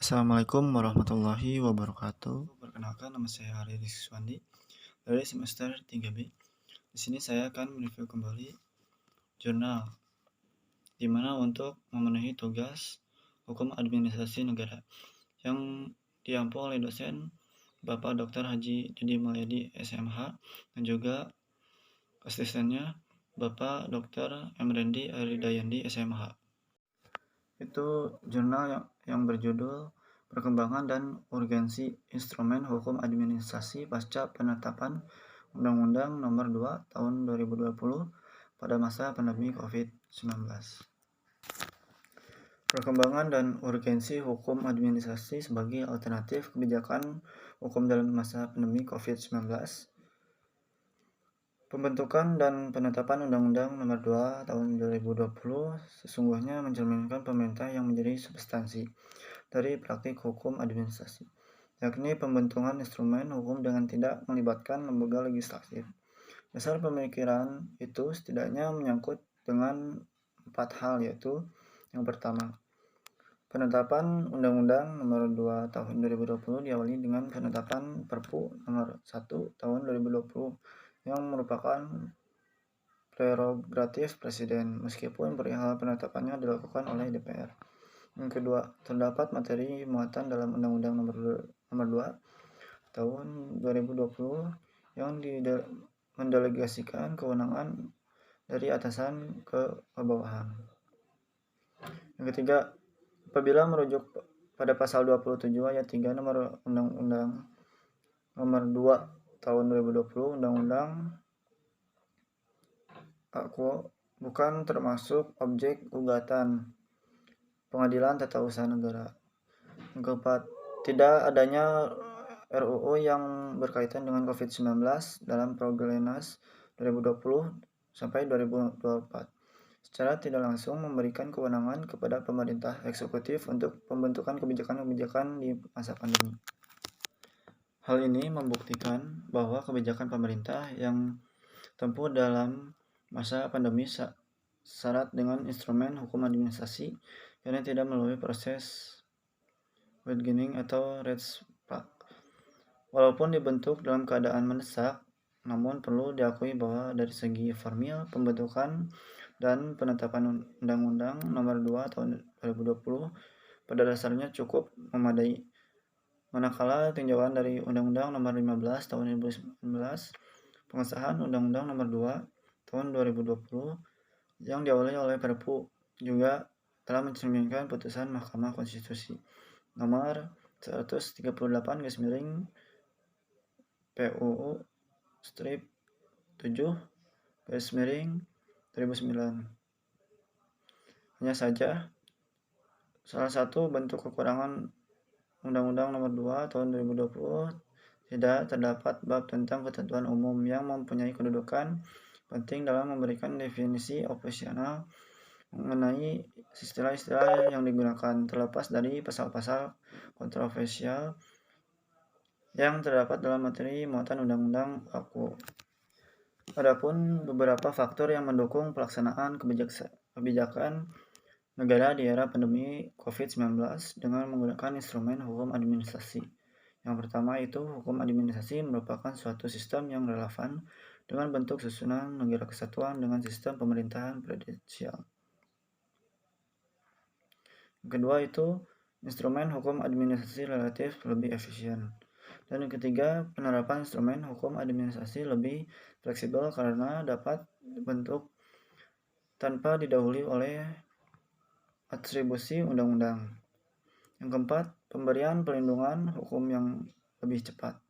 Assalamualaikum warahmatullahi wabarakatuh. Perkenalkan, nama saya Ari Rizwandi dari semester 3B. Di sini saya akan mereview kembali jurnal, di mana untuk memenuhi tugas hukum administrasi negara yang diampu oleh dosen Bapak Dr. Haji Didi Mulyadi SMH dan juga asistennya Bapak Dr. Emrendi Aridayandi SMH. Itu jurnal yang berjudul Perkembangan dan Urgensi Instrumen Hukum Administrasi Pasca Penetapan Undang-Undang Nomor 2 Tahun 2020 pada masa pandemi COVID-19. Perkembangan dan urgensi hukum administrasi sebagai alternatif kebijakan hukum dalam masa pandemi COVID-19. Pembentukan dan penetapan Undang-Undang Nomor 2 Tahun 2020 sesungguhnya mencerminkan pemerintah yang menjadi substansi dari praktik hukum administrasi, yakni pembentukan instrumen hukum dengan tidak melibatkan lembaga legislatif. Dasar pemikiran itu setidaknya menyangkut dengan 4 hal, yaitu yang pertama, penetapan Undang-Undang Nomor 2 Tahun 2020 diawali dengan penetapan Perpu Nomor 1 Tahun 2020 yang merupakan prerogatif Presiden, meskipun perihal penetapannya dilakukan oleh DPR. Yang kedua, terdapat materi muatan dalam Undang-Undang Nomor 2 Tahun 2020 yang mendelegasikan kewenangan dari atasan ke bawahan. Yang ketiga, apabila merujuk pada pasal 27 ayat 3 nomor Undang-Undang Nomor 2 Tahun 2020, Undang-Undang bukan termasuk objek gugatan Pengadilan Tata Usaha Negara. Yang keempat, tidak adanya RUU yang berkaitan dengan COVID-19 dalam Proglenas 2020 sampai 2024 secara tidak langsung memberikan kewenangan kepada pemerintah eksekutif untuk pembentukan kebijakan-kebijakan di masa pandemi. Hal ini membuktikan bahwa kebijakan pemerintah yang tempuh dalam masa pandemi syarat dengan instrumen hukum administrasi karena tidak melalui proses bargaining atau Rechtspraak. Walaupun dibentuk dalam keadaan mendesak, namun perlu diakui bahwa dari segi formil pembentukan dan penetapan Undang-Undang Nomor 2 Tahun 2020 pada dasarnya cukup memadai. Manakala tinjauan dari Undang-Undang Nomor 15 Tahun 2019, pengesahan Undang-Undang Nomor 2 Tahun 2020 yang diawali oleh Perpu juga telah mencerminkan putusan Mahkamah Konstitusi Nomor 138/PUU strip 7/2009. Hanya saja, salah satu bentuk kekurangan Undang-Undang Nomor 2 Tahun 2020 tidak terdapat bab tentang ketentuan umum yang mempunyai kedudukan penting dalam memberikan definisi operasional mengenai istilah-istilah yang digunakan, terlepas dari pasal-pasal kontroversial yang terdapat dalam materi muatan undang-undang aku. Adapun beberapa faktor yang mendukung pelaksanaan kebijakan negara di era pandemi COVID-19 dengan menggunakan instrumen hukum administrasi. Yang pertama itu, hukum administrasi merupakan suatu sistem yang relevan dengan bentuk susunan negara kesatuan dengan sistem pemerintahan presidensial. Yang kedua itu, instrumen hukum administrasi relatif lebih efisien. Dan yang ketiga, penerapan instrumen hukum administrasi lebih fleksibel karena dapat dibentuk tanpa didahului oleh atribusi undang-undang. Yang keempat, pemberian perlindungan hukum yang lebih cepat.